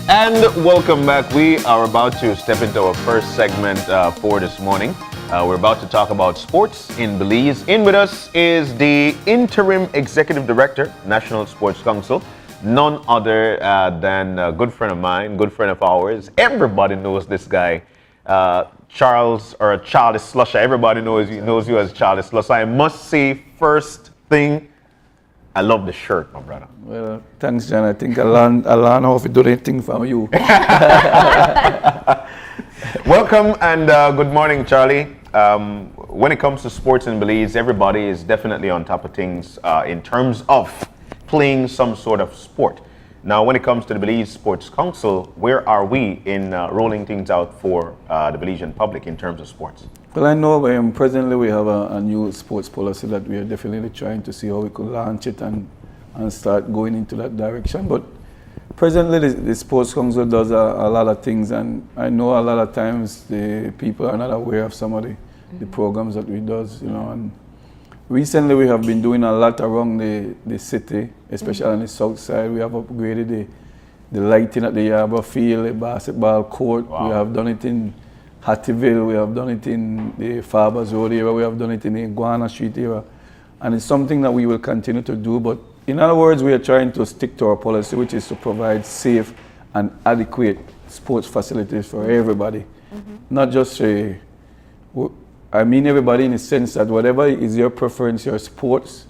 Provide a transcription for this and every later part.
And welcome back. We are about to step into our first segment for this morning. We're about to talk about sports in Belize. In with us is the Interim Executive Director, National Sports Council, none other than a good friend of mine, good friend of ours. Everybody knows this guy, Charlie Slusher. Everybody knows you as Charlie Slusher. I must say, first thing, I love the shirt, my brother. Well, thanks, John. I think I learned how to do anything from you. Welcome and good morning, Charlie. When it comes to sports in Belize, everybody is definitely on top of things in terms of playing some sort of sport. Now, when it comes to the Belize Sports Council, where are we in rolling things out for the Belizean public in terms of sports? Well, I know presently we have a new sports policy that we are definitely trying to see how we could launch it and start going into that direction. But presently the Sports Council does a lot of things, and I know a lot of times the people are not aware of some of the programs that we does, and recently we have been doing a lot around the city, especially on the south side. We have upgraded the lighting at the Yaba Field, the basketball court. Wow. We have done it in Hattieville, we have done it in the Farbers Road area, we have done it in the Iguana Street area. And it's something that we will continue to do. But in other words, we are trying to stick to our policy, which is to provide safe and adequate sports facilities for everybody. Not just everybody in the sense that whatever is your preference, your sports,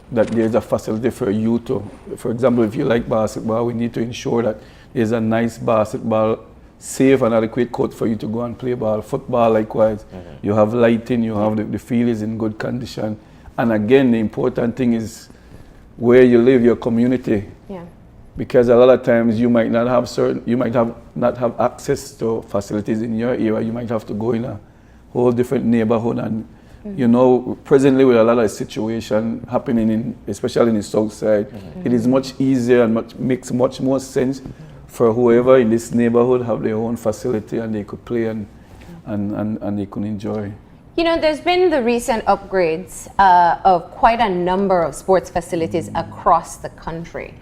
that there's a facility for you to, for example, if you like basketball, we need to ensure that there's a nice basketball, safe and adequate court for you to go and play ball. Football, likewise, you have lighting, you have the field is in good condition. And again, the important thing is where you live, your community. Yeah. Because a lot of times you might not have access to facilities in your area. You might have to go in a whole different neighborhood, and presently with a lot of situation happening especially in the south side, it is much easier and makes much more sense for whoever in this neighborhood have their own facility and they could play and they could enjoy. There's been the recent upgrades of quite a number of sports facilities across the country.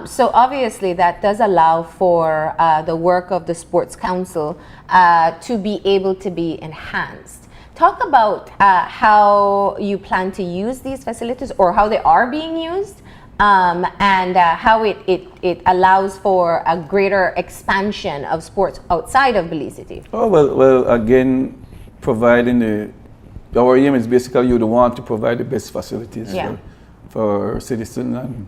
So obviously that does allow for the work of the Sports Council to be able to be enhanced. Talk about how you plan to use these facilities or how they are being used. And how it allows for a greater expansion of sports outside of Belize City. Oh, well, again, providing our aim is basically you want to provide the best facilities for citizens, and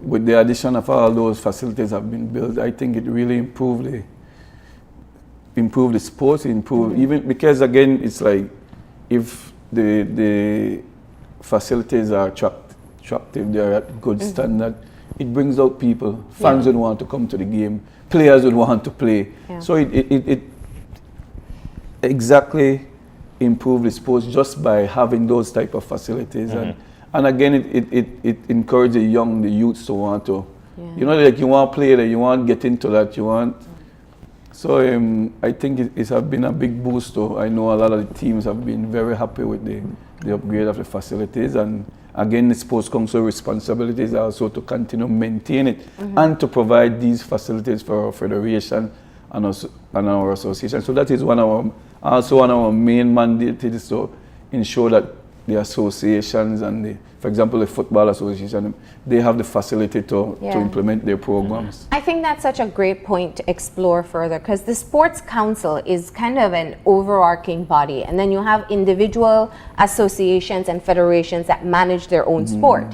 with the addition of all those facilities have been built, I think it really improved the sports, even because again, it's like if the facilities are attractive, they're at good standard, it brings out people. Fans would want to come to the game, players would want to play. Yeah. So it exactly improves the sports just by having those type of facilities. And again, it encourages the youths to want to, you want to play that, you want to get into that, you want. So I think it has been a big boost. I know a lot of the teams have been very happy with the upgrade of the facilities, and again, the Sports Council responsibility is also to continue to maintain it and to provide these facilities for our federation and our association. So that is also one of our main mandates, is to ensure that the associations and for example, the Football Association, they have the facility to implement their programs. I think that's such a great point to explore further, because the Sports Council is kind of an overarching body, and then you have individual associations and federations that manage their own sport.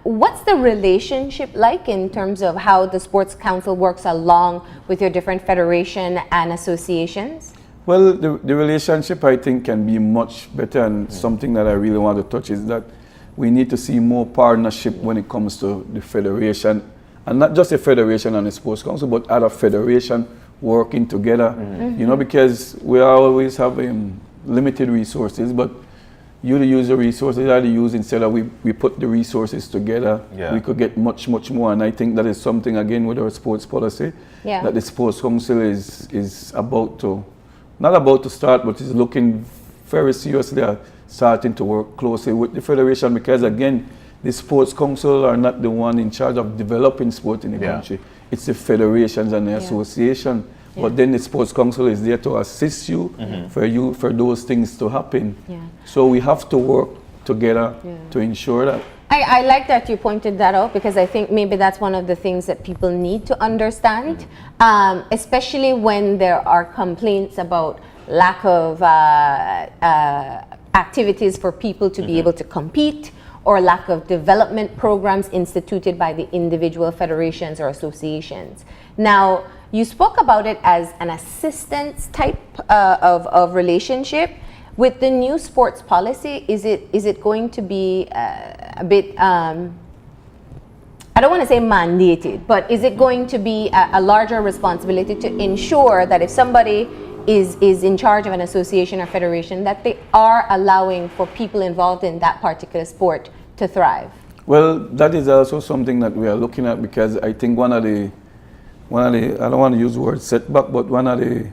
What's the relationship like in terms of how the Sports Council works along with your different federation and associations? Well, the relationship, I think, can be much better, and something that I really want to touch is that we need to see more partnership when it comes to the federation, and not just the federation and the Sports Council, but other federation working together, because we always have limited resources, but you use the resources that you use, instead of we put the resources together, we could get much more. And I think that is something, again, with our sports policy, that the Sports Council is not about to start, but is looking very seriously at starting to work closely with the federation, because again, the sports council are not the one in charge of developing sport in the country. It's the federations and the association. But then the sports council is there to assist you for those things to happen. So we have to work together to ensure that. I like that you pointed that out, because I think maybe that's one of the things that people need to understand, especially when there are complaints about lack of activities for people to be able to compete, or lack of development programs instituted by the individual federations or associations. Now, you spoke about it as an assistance type of relationship. With the new sports policy, is it going to be a bit, I don't want to say mandated, but is it going to be a larger responsibility to ensure that if somebody is in charge of an association or federation, that they are allowing for people involved in that particular sport to thrive? Well, that is also something that we are looking at, because I think one of the I don't want to use the word setback, but one of the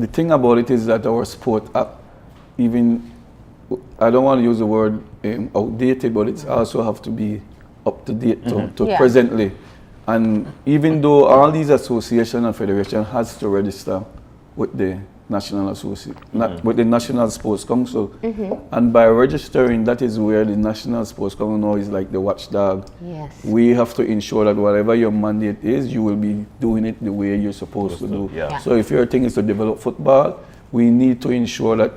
thing about it is that our sport, even, I don't want to use the word outdated, but it's also have to be up to date to presently. And even though all these associations and federations has to register with the National Association, with the National Sports Council, and by registering, that is where the National Sports Council now is like the watchdog. Yes. We have to ensure that whatever your mandate is, you will be doing it the way you're supposed to do. So if your thing is to develop football, we need to ensure that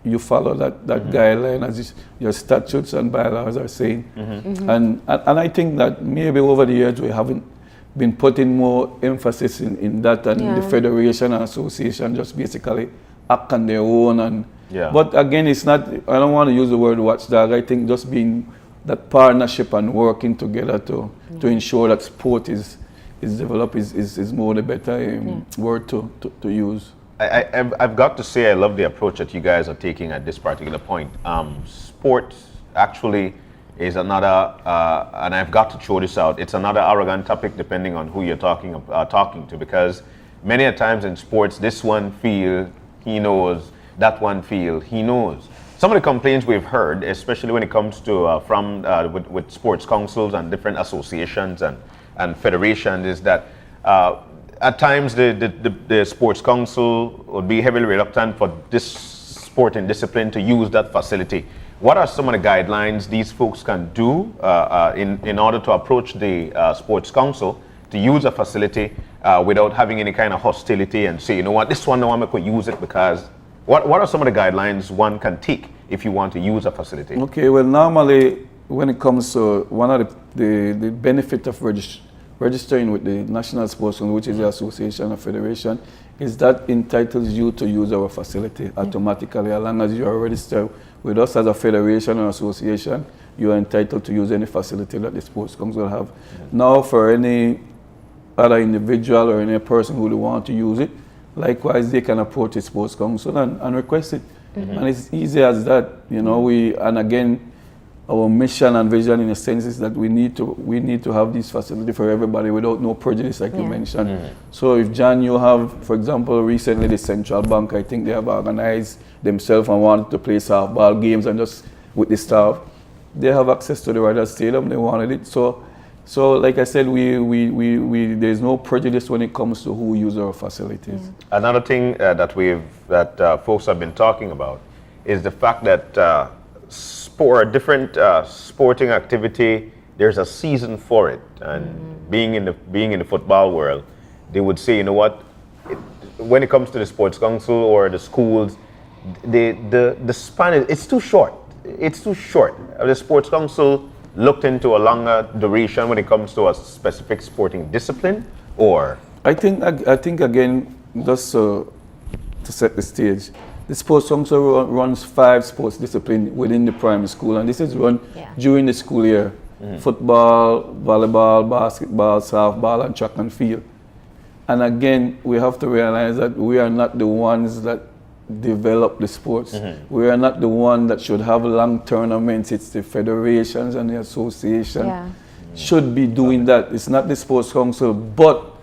you follow that guideline as your statutes and bylaws are saying. And I think that maybe over the years we haven't been putting more emphasis in that, and the federation and association just basically act on their own. And but again, it's not, I don't want to use the word watchdog. I think just being that partnership and working together to ensure that sport is developed is more the better word to use. I've got to say, I love the approach that you guys are taking at this particular point. Sport actually is another, and I've got to throw this out, it's another arrogant topic depending on who you're talking to, because many a times in sports, this one feel he knows, that one feel he knows. Some of the complaints we've heard, especially when it comes to with sports councils and different associations and federations, is that at times the sports council would be heavily reluctant for this sporting discipline to use that facility. What are some of the guidelines these folks can do in order to approach the sports council to use a facility without having any kind of hostility and say, you know what, this one now I'm going to use it because... What are some of the guidelines one can take if you want to use a facility? Okay, well, normally when it comes to one of the benefit of registering with the National Sports Council, which is the association or federation, is that entitles you to use our facility automatically. As long as you are registered with us as a federation or association, you are entitled to use any facility that the Sports Council have. Now, for any other individual or any person who want to use it, likewise, they can approach the Sports Council and request it. And it's easy as that, you know. And again, our mission and vision in a sense is that we need to have this facility for everybody without no prejudice, like you mentioned. So if John, you have, for example, recently the Central Bank, I think they have organized themselves and wanted to play softball games, and just with the staff, they have access to the Ryder Stadium, they wanted it. So like I said, there's no prejudice when it comes to who use our facilities. Another thing that folks have been talking about is the fact that different sporting activity, there's a season for it. And being in the football world, they would say, you know what, when it comes to the sports council or the schools, the span it's too short. It's too short. The sports council looked into a longer duration when it comes to a specific sporting discipline, or? I think again, just to set the stage, the Sports Council runs 5 sports disciplines within the primary school, and this is run during the school year. Football, volleyball, basketball, softball, and track and field. And again, we have to realize that we are not the ones that develop the sports. We are not the one that should have long tournaments. It's the federations and the association should be doing that. It's not the Sports Council, but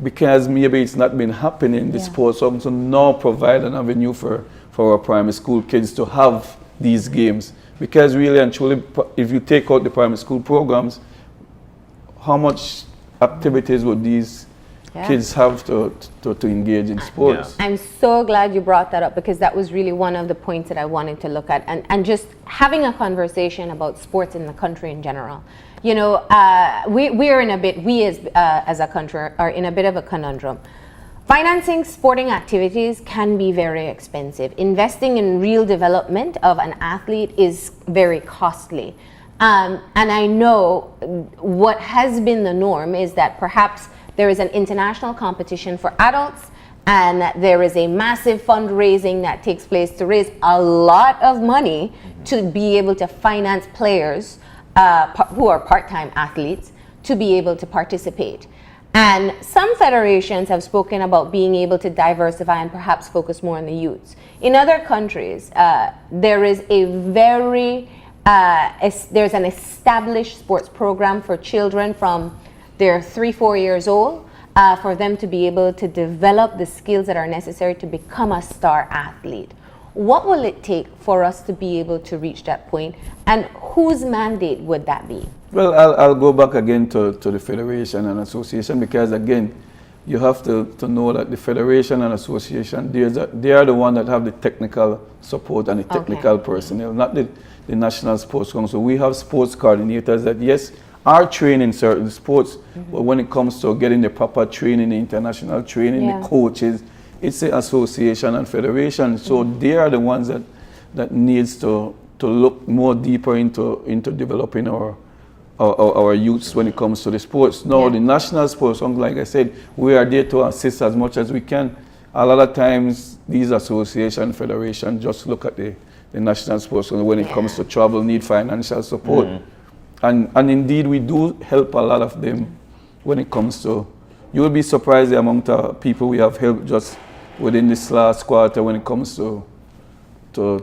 because maybe it's not been happening, the Sports Council now provide an avenue for our primary school kids to have these games. Because really and truly, if you take out the primary school programs, how much activities would these kids have to engage in sports? I'm so glad you brought that up, because that was really one of the points that I wanted to look at, and just having a conversation about sports in the country in general. You know, we as a country are in a bit of a conundrum. Financing sporting activities can be very expensive. Investing in real development of an athlete is very costly. And I know what has been the norm is that perhaps there is an international competition for adults, and there is a massive fundraising that takes place to raise a lot of money to be able to finance players who are part-time athletes to be able to participate. And some federations have spoken about being able to diversify and perhaps focus more on the youths. In other countries, there is a there's an established sports program for children from they're 3-4 years old, for them to be able to develop the skills that are necessary to become a star athlete. What will it take for us to be able to reach that point, and whose mandate would that be? Well, I'll go back again to the federation and association, because again, you have to know that the federation and association, they are the one that have the technical support and the technical personnel, not the National Sports Council. We have sports coordinators that, yes, are trained in certain sports, but when it comes to getting the proper training, the international training, the coaches, it's the association and federation. So they are the ones that needs to look more deeper into developing our youths when it comes to the sports. Now, the National Sports Council, like I said, we are there to assist as much as we can. A lot of times, these association, federation just look at the National Sports Council when it comes to travel, need financial support. And indeed, we do help a lot of them when it comes to, you will be surprised the amount of people we have helped just within this last quarter when it comes to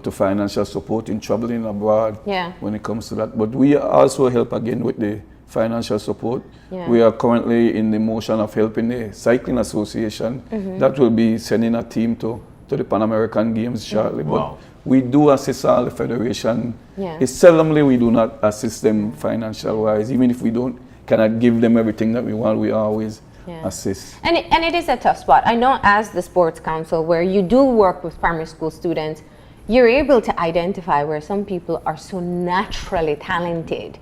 financial support in traveling abroad, when it comes to that. But we also help again with the financial support. We are currently in the motion of helping the Cycling Association. That will be sending a team to the Pan American Games shortly. But we do assist all the federation. It's seldomly we do not assist them financial wise. Even if we cannot give them everything that we want, we always assist. And it is a tough spot. I know as the Sports Council, where you do work with primary school students, you're able to identify where some people are so naturally talented.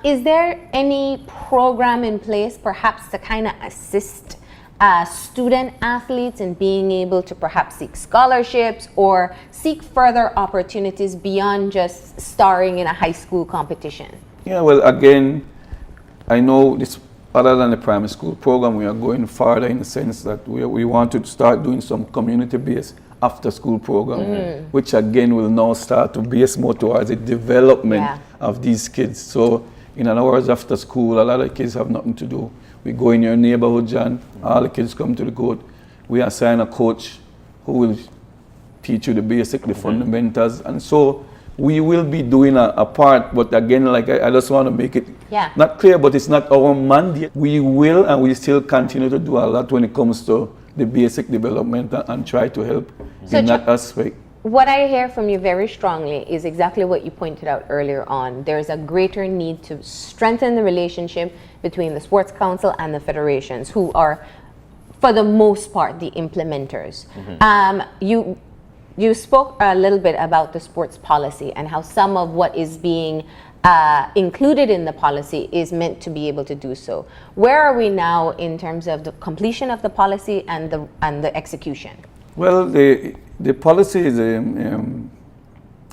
Is there any program in place perhaps to kind of assist student athletes in being able to perhaps seek scholarships or seek further opportunities beyond just starring in a high school competition? Yeah, well, again, I know this, other than the primary school program, we are going further in the sense that we want to start doing some community-based after-school program, which again will now start to base more towards the development of these kids. So in other words, after school, a lot of kids have nothing to do. We go in your neighborhood, John, all the kids come to the court. We assign a coach who will teach you the basic, the fundamentals. And so we will be doing a part, but again, like I just want to make it not clear, but it's not our mandate. We will and we still continue to do a lot when it comes to the basic development and try to help in that aspect. What I hear from you very strongly is exactly what you pointed out earlier on. There's a greater need to strengthen the relationship between the Sports Council and the federations, who are, for the most part, the implementers. You spoke a little bit about the sports policy and how some of what is being included in the policy is meant to be able to do so. Where are we now in terms of the completion of the policy and the execution? Well, the policy is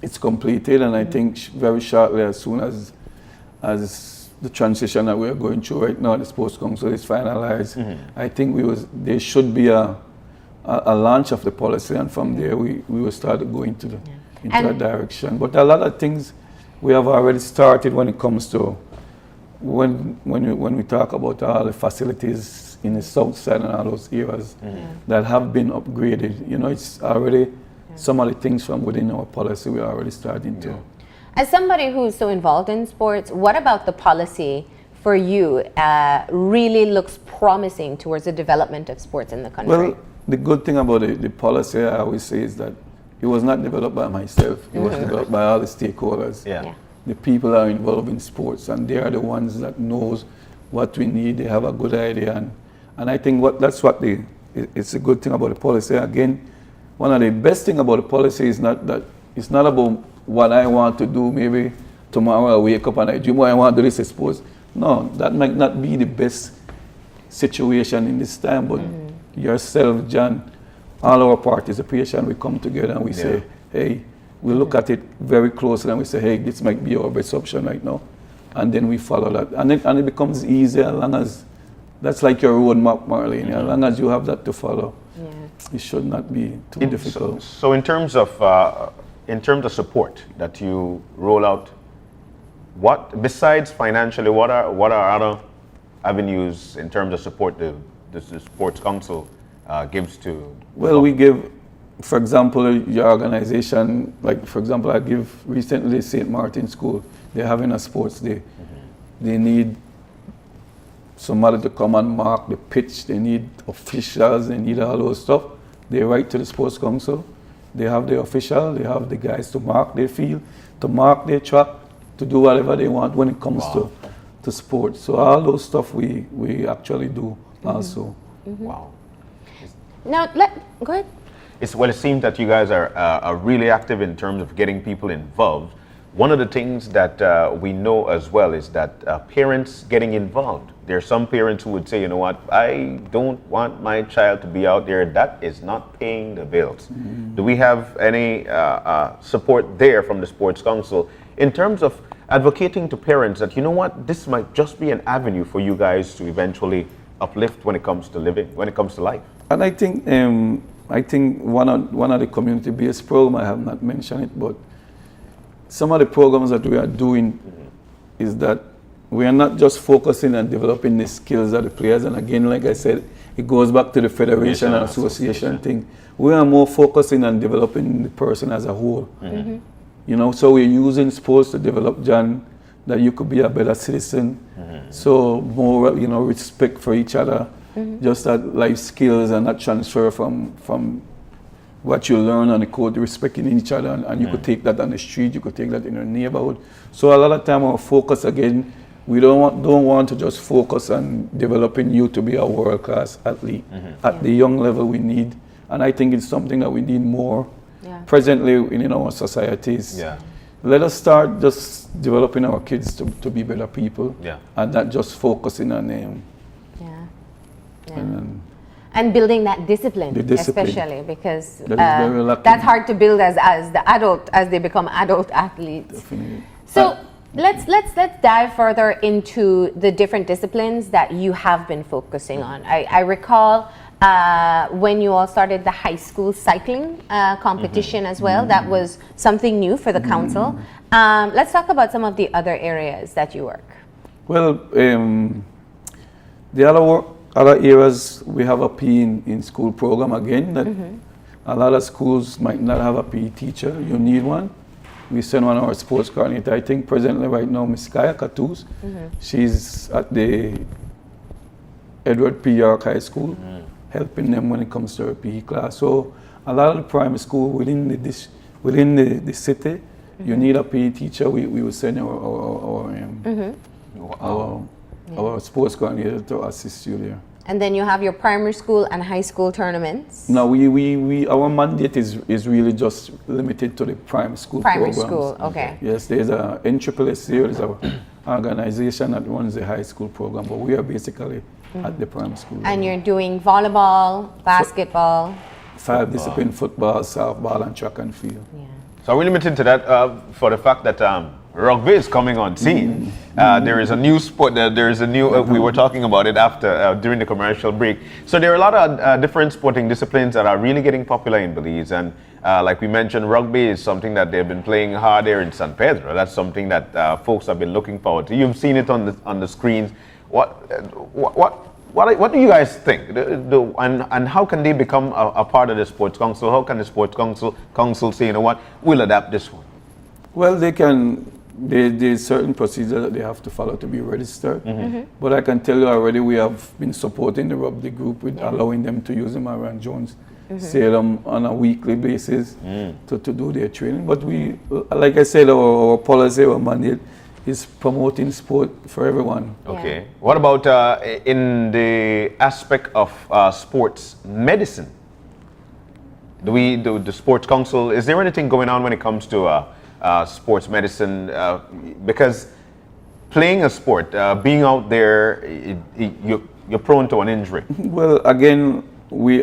it's completed, and I think very shortly, as soon as the transition that we are going through right now, the Sports Council is finalized. I think there should be a launch of the policy, and from there we will start going into that direction. But a lot of things we have already started when it comes to when we talk about all the facilities in the south side and all those areas that have been upgraded. You know, it's already some of the things from within our policy we're already starting to. As somebody who's so involved in sports, what about the policy for you really looks promising towards the development of sports in the country? Well, the good thing about the policy, I always say, is that it was not developed by myself. It was developed by all the stakeholders. Yeah. The people that are involved in sports, and they are the ones that knows what we need. They have a good idea, and I think it's a good thing about the policy. Again, one of the best thing about the policy is not that it's not about what I want to do. Maybe tomorrow I wake up and I dream, I want to do this, I suppose. No, that might not be the best situation in this time, but yourself, John, all our participation, we come together and we say, hey, we look at it very closely and we say, hey, this might be our best option right now. And then we follow that. And it becomes easier as long as, that's like your roadmap, Marlene. As long as you have that to follow, it should not be too difficult. So in terms of support that you roll out, what, besides financially, what are other avenues in terms of support the Sports Council gives to? Well, we give, for example, your organization, like for example, I give recently St. Martin School, they're having a sports day. They need somebody to come and mark the pitch, they need officials, they need all those stuff. They write to the Sports Council, they have the official, they have the guys to mark their field, to mark their track, to do whatever they want when it comes to sports. So all those stuff we actually do also. Wow. Now, go ahead. It seems that you guys are really active in terms of getting people involved. One of the things that we know as well is that parents getting involved. There are some parents who would say, you know what, I don't want my child to be out there. That is not paying the bills. Do we have any support there from the Sports Council in terms of advocating to parents that, you know what, this might just be an avenue for you guys to eventually uplift when it comes to living, when it comes to life? And I think one of the community-based programs, I have not mentioned it, but some of the programs that we are doing is that we are not just focusing on developing the skills of the players. And again, like I said, it goes back to the federation and association thing. We are more focusing on developing the person as a whole. You know, so we're using sports to develop, John, that you could be a better citizen. So more, you know, respect for each other. Just that life skills and that transfer from what you learn on the court, respecting each other, and you could take that on the street, you could take that in your neighborhood. So a lot of time our focus again, we don't want to just focus on developing you to be a world-class athlete. At the young level we need, and I think it's something that we need more presently in our societies. Let us start just developing our kids to be better people, and not just focusing on them. And building that discipline, discipline. especially because that's hard to build as they become adult athletes. Definitely. So let's dive further into the different disciplines that you have been focusing on. I recall when you all started the high school cycling competition as well. That was something new for the council. Let's talk about some of the other areas that you work. Well, the other areas, we have a PE in school program again, that a lot of schools might not have a PE teacher. You need one. We send one of our sports coordinator. I think presently right now, Miss Kaya Katus, she's at the Edward P. York High School, helping them when it comes to her PE class. So a lot of the primary school within the city, you need a PE teacher. We will send our sports coordinator to assist you there. And then you have your primary school and high school tournaments. No, our mandate is really just limited to the primary school programs. School, okay. Yes, there's a NSSS here, there's an organization that runs the high school program, but we are basically at the primary school. And you're doing volleyball, basketball. 5 discipline, football, softball, and track and field. So we're limited to that for the fact that rugby is coming on scene. There is a new sport. There is a new. We were talking about it after during the commercial break. So there are a lot of different sporting disciplines that are really getting popular in Belize, and like we mentioned, rugby is something that they've been playing hard there in San Pedro. That's something that folks have been looking forward to. You've seen it on the screens. What do you guys think? And how can they become a part of the Sports Council? How can the Sports Council say, you know what, we'll adapt this one? Well, they can. There's certain procedures that they have to follow to be registered. But I can tell you already, we have been supporting the rugby group with allowing them to use the Marion Jones see them on a weekly basis to do their training. But we, like I said, our policy, our mandate is promoting sport for everyone. Okay. Yeah. What about in the aspect of sports medicine? The sports council, is there anything going on when it comes to sports medicine? Because playing a sport, being out there, you're prone to an injury. Well, again,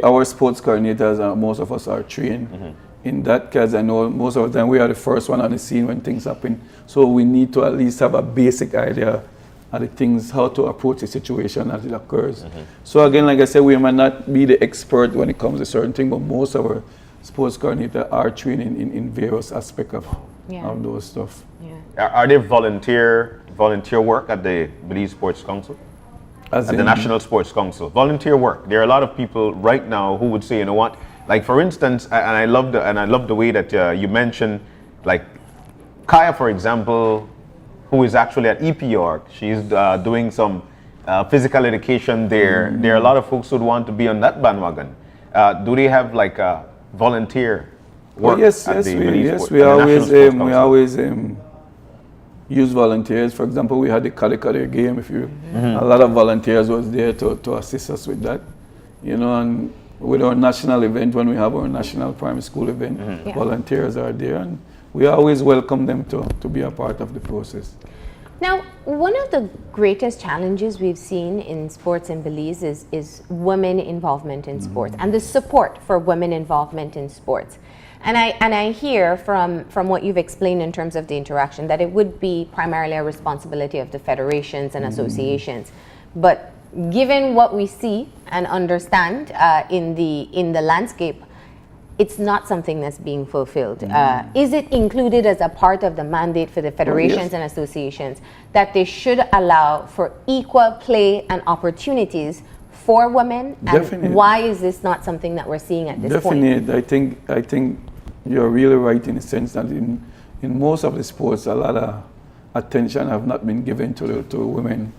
our sports coordinators, most of us are trained in that, because I know most of the time we are the first one on the scene when things happen. So we need to at least have a basic idea of the things, how to approach the situation as it occurs. So again, like I said, we might not be the expert when it comes to certain things, but most of our sports coordinators are trained in various aspects of those stuff. Yeah. Are there volunteer work at the Belize Sports Council? At the National Sports Council? Volunteer work. There are a lot of people right now who would say, you know what, like for instance, and I love the way that you mentioned, like Kaya, for example, who is actually at EPR. She's doing some physical education there. There are a lot of folks who would want to be on that bandwagon. Do they have like a volunteer work? Yes, we always use volunteers. For example, we had the Kadekade game. A lot of volunteers was there to assist us with that. You know, and with our national event, when we have our national primary school event, volunteers are there, and we always welcome them to be a part of the process. Now, one of the greatest challenges we've seen in sports in Belize is women involvement in sports and the support for women involvement in sports. And I hear from what you've explained in terms of the interaction that it would be primarily a responsibility of the federations and associations. But given what we see and understand in the landscape, it's not something that's being fulfilled. Is it included as a part of the mandate for the federations and associations that they should allow for equal play and opportunities for women? Definitely. And why is this not something that we're seeing at this point? Definitely. I think you're really right in the sense that in most of the sports, a lot of attention have not been given to women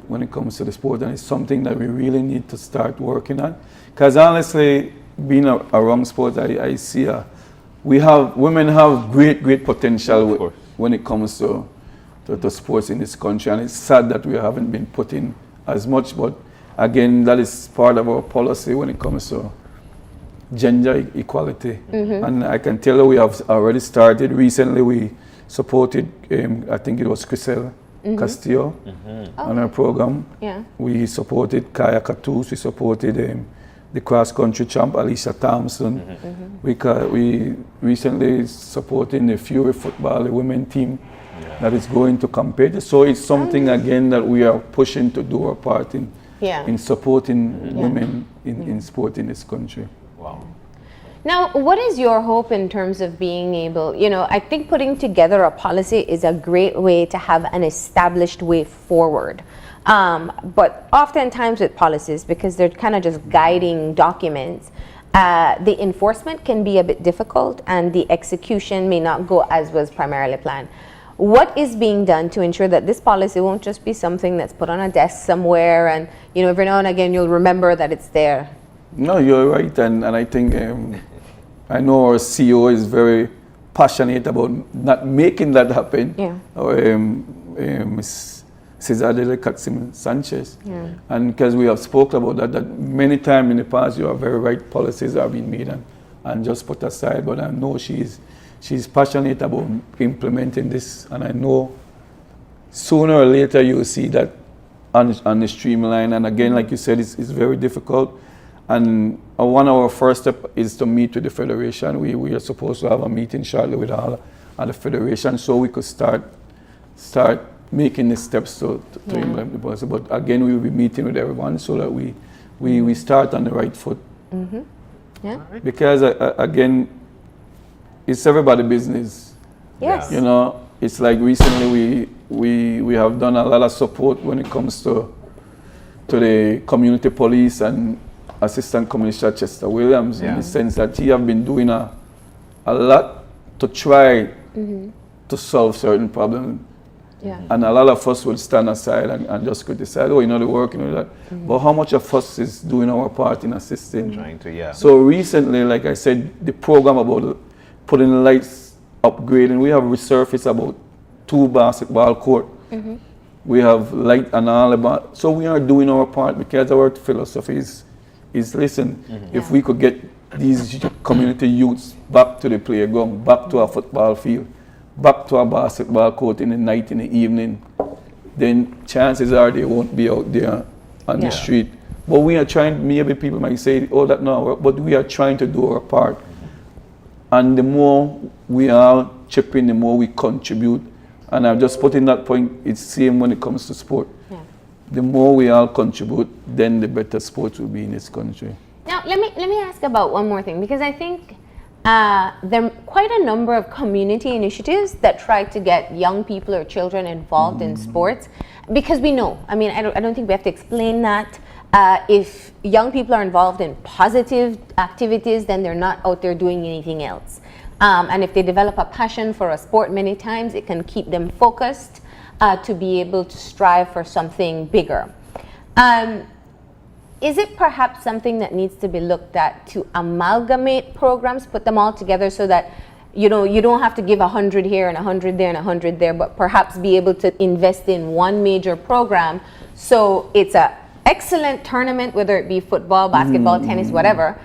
when it comes to the sport, and it's something that we really need to start working on. Because honestly, being around sports, I see women have great potential when it comes to sports in this country, and it's sad that we haven't been putting as much. But again, that is part of our policy when it comes to gender equality. And I can tell you we have already started. Recently we supported, I think it was Crisel Castillo on our program. Yeah. We supported Kaya Katus, we supported the cross-country champ Alicia Thompson. We recently supported the Fury football, the women team that is going to compete. So it's something again that we are pushing to do our part in supporting women in sport in this country. Wow. Now, what is your hope in terms of being able, I think putting together a policy is a great way to have an established way forward. But oftentimes with policies, because they're kind of just guiding documents, the enforcement can be a bit difficult and the execution may not go as was primarily planned. What is being done to ensure that this policy won't just be something that's put on a desk somewhere and, every now and again you'll remember that it's there? No, you're right, and I think I know our CEO is very passionate about not making that happen. Yeah. Ms. Cesar Katsim Sanchez, and because we have spoken about that many times in the past, you are very right. Policies are being made and just put aside. But I know she's passionate about implementing this, and I know sooner or later you will see that on the streamline. And again, like you said, it's very difficult. And one of our first steps is to meet with the federation. We are supposed to have a meeting shortly with all the federation, so we could start making the steps to implement the policy. But again, we will be meeting with everyone so that we start on the right foot. Yeah. Because again, it's everybody's business. Yes. It's like recently we have done a lot of support when it comes to the community police and Assistant Commissioner Chester Williams, in the sense that he have been doing a lot to try to solve certain problems. Yeah. And a lot of us will stand aside and just criticize, oh, you know, the work, you know, that. But how much of us is doing our part in assisting? Trying to, yeah. So recently, like I said, the program about putting the lights, upgrading, we have resurfaced about 2 basketball court. We have light and all about. So we are doing our part because our philosophy is listen, if we could get these community youths back to the playground, back to a football field, back to a basketball court in the night, in the evening, then chances are they won't be out there on the street. But we are trying, maybe people might say, oh, that no, but we are trying to do our part. And the more we all chip in, the more we contribute. And I've just put in that point, it's same when it comes to sport. Yeah. The more we all contribute, then the better sport will be in this country. Now, let me ask about one more thing, because I think there are quite a number of community initiatives that try to get young people or children involved in sports, because we know, I mean, I don't think we have to explain that. If young people are involved in positive activities, then they're not out there doing anything else. And if they develop a passion for a sport many times, it can keep them focused to be able to strive for something bigger. Is it perhaps something that needs to be looked at to amalgamate programs, put them all together so that you don't have to give 100 here and 100 there and 100 there, but perhaps be able to invest in one major program so it's a excellent tournament, whether it be football, basketball, tennis, whatever,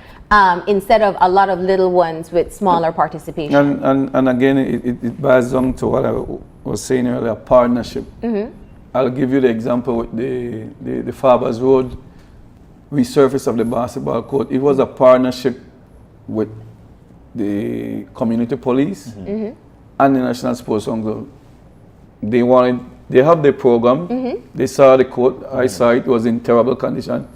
instead of a lot of little ones with smaller participation. And again, it boils down to what I was saying earlier, partnership. I'll give you the example with the Farbers Road resurface of the basketball court. It was a partnership with the community police and the National Sports Council. They have their program. They saw the court. I saw it was in terrible condition.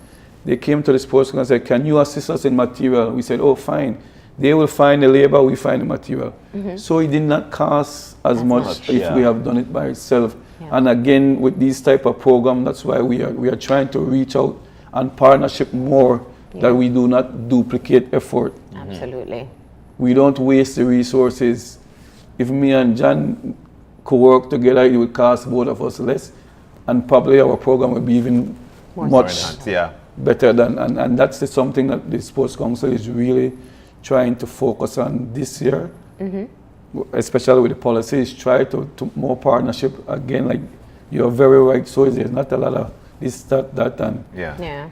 They came to the sports council and said, can you assist us in material? We said, oh, fine. They will find the labor, we find the material. So it did not cost as much if we have done it by itself. And again, with these type of program, that's why we are trying to reach out and partnership more, that we do not duplicate effort. Absolutely. We don't waste the resources. If me and John could work together, it would cost both of us less, and probably our program would be even much better than, and that's something that the Sports Council is really trying to focus on this year, especially with the policies, try to more partnership. Again, like you're very right, so there's not a lot of this, that, and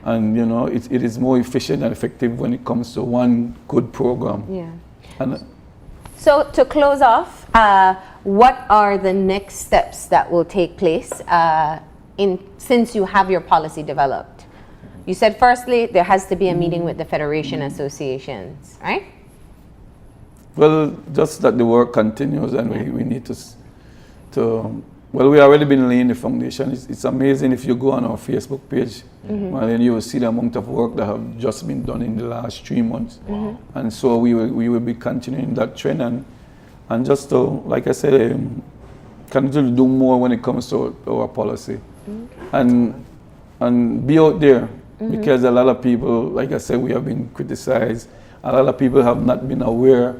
and you know, it is more efficient and effective when it comes to one good program. And so to close off, what are the next steps that will take place since you have your policy developed? You said firstly there has to be a meeting with the federation associations, right? Well, just that the work continues, and we need to well, we already been laying the foundation. It's amazing if you go on our Facebook page, well, then you will see the amount of work that have just been done in the last 3 months. And so we will be continuing that trend, and just to, like I said, continue to do more when it comes to our policy, and be out there, because a lot of people, like I said, we have been criticized. A lot of people have not been aware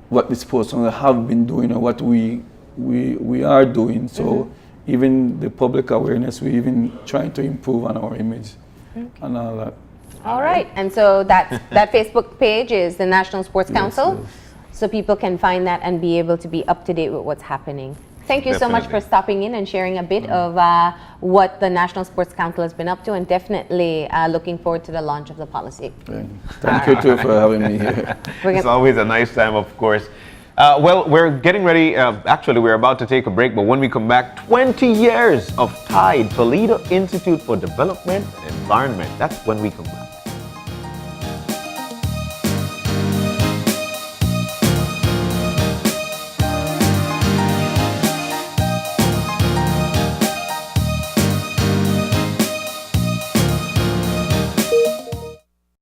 what the sports have been doing or what we are doing. So even the public awareness, we're even trying to improve on our image and all that. All right, and so that Facebook page is the National Sports Council, yes. so people can find that and be able to be up to date with what's happening. Thank you so much for stopping in and sharing a bit of what the National Sports Council has been up to, and definitely looking forward to the launch of the policy. Thank you too for having me here. It's always a nice time, of course. Well, we're getting ready. Actually, we're about to take a break, but when we come back, 20 years of TIDE, Toledo Institute for Development and Environment. That's when we come back.